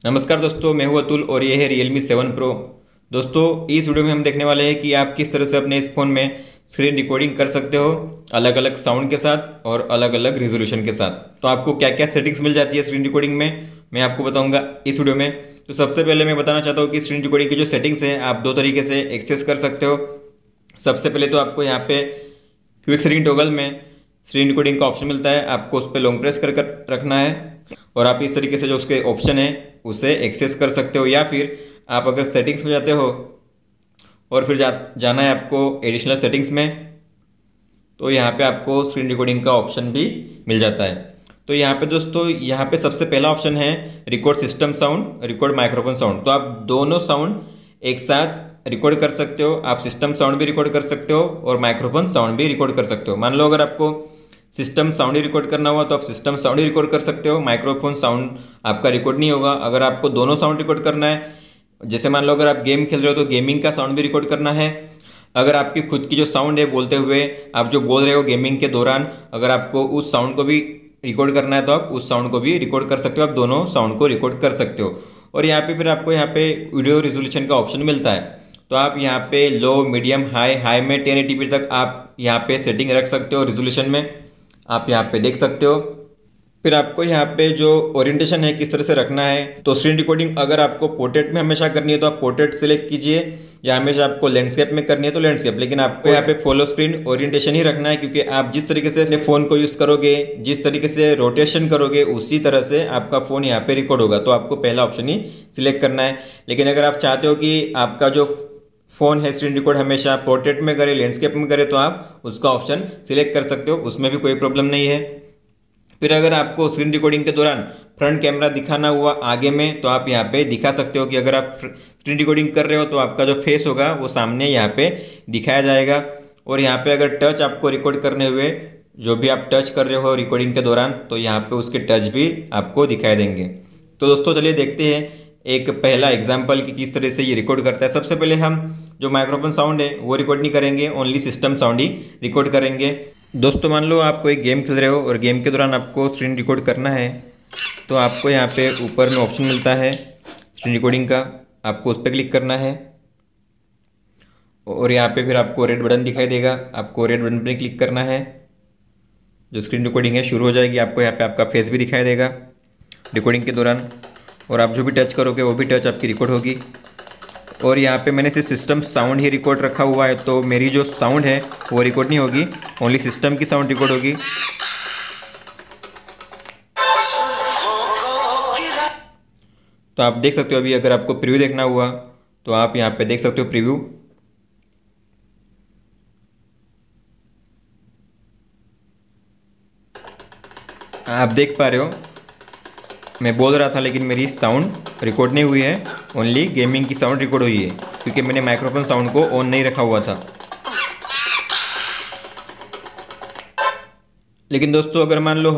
नमस्कार दोस्तों, मैं हूं अतुल और ये है Realme 7 Pro। दोस्तों, इस वीडियो में हम देखने वाले हैं कि आप किस तरह से अपने इस फ़ोन में स्क्रीन रिकॉर्डिंग कर सकते हो अलग अलग साउंड के साथ और अलग अलग रेजोल्यूशन के साथ। तो आपको क्या क्या सेटिंग्स मिल जाती है स्क्रीन रिकॉर्डिंग में, मैं आपको बताऊंगा इस वीडियो में। तो सबसे पहले मैं बताना चाहता हूँ कि स्क्रीन रिकॉर्डिंग की जो सेटिंग्स है आप दो तरीके से एक्सेस कर सकते हो। सबसे पहले तो आपको यहाँ पे क्विक सेटिंग टॉगल में स्क्रीन रिकॉर्डिंग का ऑप्शन मिलता है, आपको उस पर लॉन्ग प्रेस कर कर रखना है और आप इस तरीके से जो उसके ऑप्शन है उसे एक्सेस कर सकते हो। या फिर आप अगर सेटिंग्स में जाते हो और फिर जाना है आपको एडिशनल सेटिंग्स में, तो यहाँ पे आपको स्क्रीन रिकॉर्डिंग का ऑप्शन भी मिल जाता है। तो यहाँ पे दोस्तों, यहाँ पे सबसे पहला ऑप्शन है record system sound, record microphone sound. तो आप दोनों साउंड एक साथ रिकॉर्ड कर सकते हो। आप सिस्टम साउंड भी रिकॉर्ड कर सकते हो और माइक्रोफोन साउंड भी रिकॉर्ड कर सकते हो। मान लो अगर आपको सिस्टम साउंड ही रिकॉर्ड करना हुआ तो आप सिस्टम साउंड ही रिकॉर्ड कर सकते हो, माइक्रोफोन साउंड आपका रिकॉर्ड नहीं होगा। अगर आपको दोनों साउंड रिकॉर्ड करना है, जैसे मान लो अगर आप गेम खेल रहे हो तो गेमिंग का साउंड भी रिकॉर्ड करना है। अगर आपकी खुद की जो साउंड है बोलते हुए आप जो बोल रहे हो गेमिंग के दौरान, अगर आपको उस साउंड को भी रिकॉर्ड करना है तो आप उस साउंड को भी रिकॉर्ड कर सकते हो। आप दोनों साउंड को रिकॉर्ड कर सकते हो। और यहाँ पे फिर आपको यहाँ पे वीडियो रिजोल्यूशन का ऑप्शन मिलता है। तो आप यहाँ पे लो, मीडियम, हाई, हाई में 1080p तक आप यहाँ पे सेटिंग रख सकते हो। रिजोल्यूशन में आप यहाँ पे देख सकते हो। फिर आपको यहाँ पे जो ओरिएंटेशन है किस तरह से रखना है, तो स्क्रीन रिकॉर्डिंग अगर आपको पोर्ट्रेट में हमेशा करनी है तो आप पोर्ट्रेट सेलेक्ट कीजिए, या हमेशा आपको लैंडस्केप में करनी है तो लैंडस्केप। लेकिन आपको यहाँ पे फॉलो स्क्रीन ओरिएंटेशन ही रखना है, क्योंकि आप जिस तरीके से अपने फ़ोन को यूज़ करोगे, जिस तरीके से रोटेशन करोगे, उसी तरह से आपका फ़ोन यहाँ पे रिकॉर्ड होगा। तो आपको पहला ऑप्शन ही सिलेक्ट करना है। लेकिन अगर आप चाहते हो कि आपका जो फ़ोन है स्क्रीन रिकॉर्ड हमेशा पोर्ट्रेट में करे, लैंडस्केप में करे, तो आप उसका ऑप्शन सिलेक्ट कर सकते हो, उसमें भी कोई प्रॉब्लम नहीं है। फिर अगर आपको स्क्रीन रिकॉर्डिंग के दौरान फ्रंट कैमरा दिखाना हुआ आगे में, तो आप यहाँ पे दिखा सकते हो कि अगर आप स्क्रीन रिकॉर्डिंग कर रहे हो तो आपका जो फेस होगा वो सामने यहाँ पे दिखाया जाएगा। और यहाँ पे अगर टच आपको रिकॉर्ड करने हुए, जो भी आप टच कर रहे हो रिकॉर्डिंग के दौरान, तो यहाँ पे उसके टच भी आपको दिखाई देंगे। तो दोस्तों चलिए देखते हैं एक पहला एग्जाम्पल कि किस तरह से ये रिकॉर्ड करता है। सबसे पहले हम जो माइक्रोफोन साउंड है वो रिकॉर्ड नहीं करेंगे, ओनली सिस्टम साउंड ही रिकॉर्ड करेंगे। दोस्तों मान लो आप कोई गेम खेल रहे हो और गेम के दौरान आपको स्क्रीन रिकॉर्ड करना है, तो आपको यहाँ पे ऊपर में ऑप्शन मिलता है स्क्रीन रिकॉर्डिंग का, आपको उस पर क्लिक करना है और यहाँ पे फिर आपको रेड बटन दिखाई देगा, आपको रेड बटन पे क्लिक करना है। जो स्क्रीन रिकॉर्डिंग है शुरू हो जाएगी, आपको यहाँ पे आपका फेस भी दिखाई देगा रिकॉर्डिंग के दौरान, और आप जो भी टच करोगे वो भी टच आपकी रिकॉर्ड होगी। और यहाँ पे मैंने सिर्फ सिस्टम साउंड ही रिकॉर्ड रखा हुआ है, तो मेरी जो साउंड है वो रिकॉर्ड नहीं होगी, ओनली सिस्टम की साउंड रिकॉर्ड होगी। तो आप देख सकते हो, अभी अगर आपको प्रीव्यू देखना हुआ तो आप यहाँ पे देख सकते हो प्रीव्यू। आप देख पा रहे हो मैं बोल रहा था लेकिन मेरी साउंड रिकॉर्ड नहीं हुई है, ओनली गेमिंग की साउंड रिकॉर्ड हुई है, क्योंकि मैंने माइक्रोफोन साउंड को ऑन नहीं रखा हुआ था। लेकिन दोस्तों अगर मान लो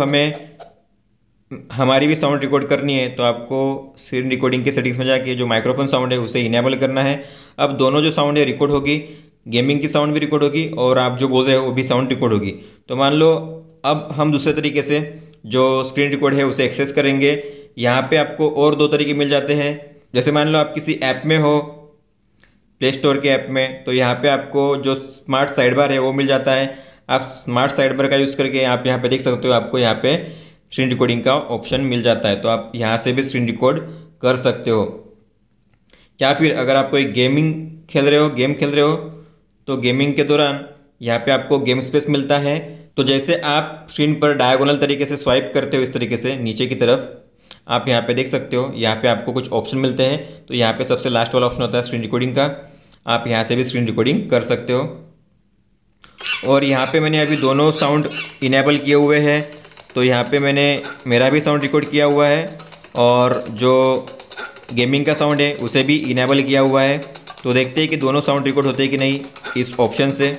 हमारी भी साउंड रिकॉर्ड करनी है, तो आपको स्क्रीन रिकॉर्डिंग के सेटिंग्स में जाके जो माइक्रोफोन साउंड है उसे इनेबल करना है। अब दोनों जो साउंड है रिकॉर्ड होगी, गेमिंग की साउंड भी रिकॉर्ड होगी और आप जो बोल रहे हो वो भी साउंड रिकॉर्ड होगी। तो मान लो अब हम दूसरे तरीके से जो स्क्रीन रिकॉर्ड है उसे एक्सेस करेंगे। यहाँ पे आपको और दो तरीके मिल जाते हैं। जैसे मान लो आप किसी ऐप में हो, प्ले स्टोर के ऐप में, तो यहाँ पे आपको जो स्मार्ट साइड बार है वो मिल जाता है। आप स्मार्ट साइड बार का यूज़ करके आप यहाँ पे देख सकते हो, आपको यहाँ पे स्क्रीन रिकॉर्डिंग का ऑप्शन मिल जाता है, तो आप यहाँ से भी स्क्रीन रिकॉर्ड कर सकते हो। या फिर अगर आप कोई गेम खेल रहे हो तो गेमिंग के दौरान यहाँ पे आपको गेम स्पेस मिलता है। तो जैसे आप स्क्रीन पर डायगोनल तरीके से स्वाइप करते हो, इस तरीके से नीचे की तरफ आप यहाँ पे देख सकते हो, यहाँ पे आपको कुछ ऑप्शन मिलते हैं। तो यहाँ पे सबसे लास्ट वाला ऑप्शन होता है स्क्रीन रिकॉर्डिंग का, आप यहाँ से भी स्क्रीन रिकॉर्डिंग कर सकते हो। और यहाँ पे मैंने अभी दोनों साउंड इनेबल किए हुए हैं, तो यहाँ पे मैंने मेरा भी साउंड रिकॉर्ड किया हुआ है और जो गेमिंग का साउंड है उसे भी इनेबल किया हुआ है। तो देखते हैं कि दोनों साउंड रिकॉर्ड होते हैं कि नहीं इस ऑप्शन से।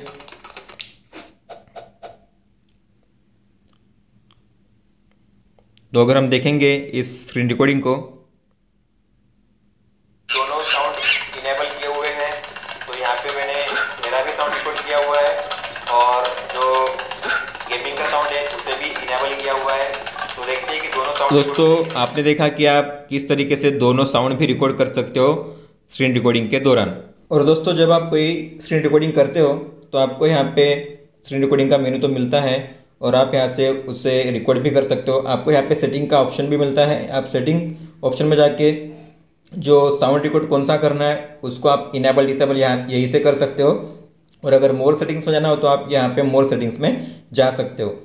तो अगर हम देखेंगे इस स्क्रीन रिकॉर्डिंग को, दोनों साउंड इनेबल किए हुए हैं, तो यहाँ पे मैंने मेरा भी साउंड रिकॉर्ड किया हुआ है और जो गेमिंग का साउंड है उसे भी इनेबल किया हुआ है। तो देखते हैं कि दोनों साउंड। दोस्तों आपने देखा कि आप किस तरीके से दोनों साउंड भी रिकॉर्ड कर सकते हो स्क्रीन रिकॉर्डिंग के दौरान। और दोस्तों जब आप कोई स्क्रीन रिकॉर्डिंग करते हो तो आपको यहाँ पे स्क्रीन रिकॉर्डिंग का मेनू तो मिलता है और आप यहाँ से उससे रिकॉर्ड भी कर सकते हो। आपको यहाँ पे सेटिंग का ऑप्शन भी मिलता है। आप सेटिंग ऑप्शन में जाके जो साउंड रिकॉर्ड कौन सा करना है उसको आप इनेबल डिसेबल यहाँ यहीं से कर सकते हो। और अगर मोर सेटिंग्स में जाना हो तो आप यहाँ पे मोर सेटिंग्स में जा सकते हो।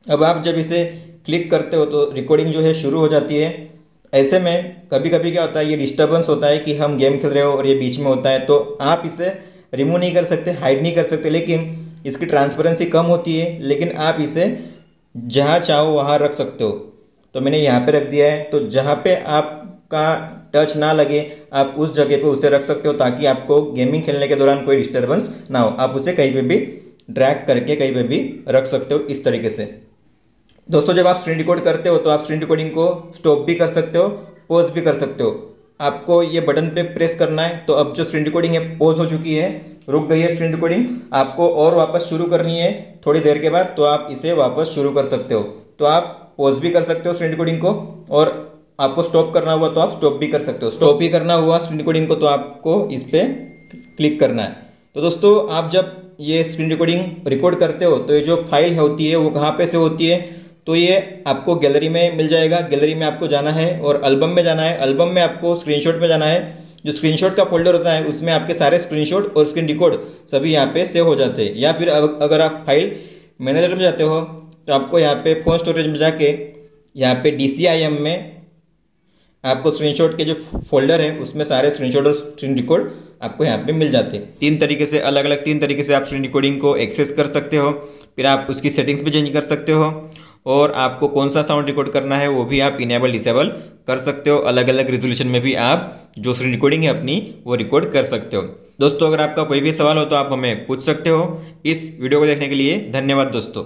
अब आप जब इसे क्लिक करते हो तो रिकॉर्डिंग जो है शुरू हो जाती है। ऐसे में कभी कभी क्या होता है, ये डिस्टर्बेंस होता है कि हम गेम खेल रहे हो और ये बीच में होता है, तो आप इसे रिमूव नहीं कर सकते, हाइड नहीं कर सकते, लेकिन इसकी ट्रांसपेरेंसी कम होती है। लेकिन आप इसे जहाँ चाहो वहाँ रख सकते हो। तो मैंने यहाँ पे रख दिया है, तो जहाँ पे आपका टच ना लगे आप उस जगह पे उसे रख सकते हो ताकि आपको गेमिंग खेलने के दौरान कोई डिस्टर्बेंस ना हो। आप उसे कहीं पे भी ड्रैग करके कहीं पे भी रख सकते हो इस तरीके से। दोस्तों जब आप स्क्रीन रिकॉर्ड करते हो तो आप स्क्रीन रिकॉर्डिंग को स्टॉप भी कर सकते हो, पॉज भी कर सकते हो। आपको ये बटन पे प्रेस करना है। तो अब जो स्क्रीन रिकॉर्डिंग है पॉज हो चुकी है, रुक गई है स्क्रीन रिकॉर्डिंग। आपको और वापस शुरू करनी है थोड़ी देर के बाद, तो आप इसे वापस शुरू कर सकते हो। तो आप पॉज भी कर सकते हो स्क्रीन रिकॉर्डिंग को, और आपको स्टॉप करना हुआ तो आप स्टॉप भी कर सकते हो। स्टॉप भी करना हुआ स्क्रीन रिकॉर्डिंग को तो आपको इस पर क्लिक करना है। तो दोस्तों आप जब ये स्क्रीन रिकॉर्डिंग रिकॉर्ड करते हो तो ये जो फाइल होती है वो कहाँ पे से होती है, तो ये आपको गैलरी में मिल जाएगा। गैलरी में आपको जाना है और एल्बम में जाना है। एल्बम में आपको स्क्रीनशॉट में जाना है। जो स्क्रीनशॉट का फोल्डर होता है उसमें आपके सारे स्क्रीनशॉट और स्क्रीन रिकॉर्ड सभी यहाँ पे सेव हो जाते हैं। या फिर अगर आप फाइल मैनेजर में जाते हो तो आपको यहाँ पे फोन स्टोरेज में जाके यहाँ पे DCIM में आपको स्क्रीनशॉट के जो फोल्डर है उसमें सारे स्क्रीनशॉट और स्क्रीन रिकॉर्ड आपको यहाँ पे मिल जाते हैं। तीन तरीके से आप स्क्रीन रिकॉर्डिंग को एक्सेस कर सकते हो। फिर आप उसकी सेटिंग्स भी चेंज कर सकते हो और आपको कौन सा साउंड रिकॉर्ड करना है वो भी आप इनेबल डिसेबल कर सकते हो। अलग अलग रेजोल्यूशन में भी आप जो स्क्रीन रिकॉर्डिंग है अपनी वो रिकॉर्ड कर सकते हो। दोस्तों अगर आपका कोई भी सवाल हो तो आप हमें पूछ सकते हो। इस वीडियो को देखने के लिए धन्यवाद दोस्तों।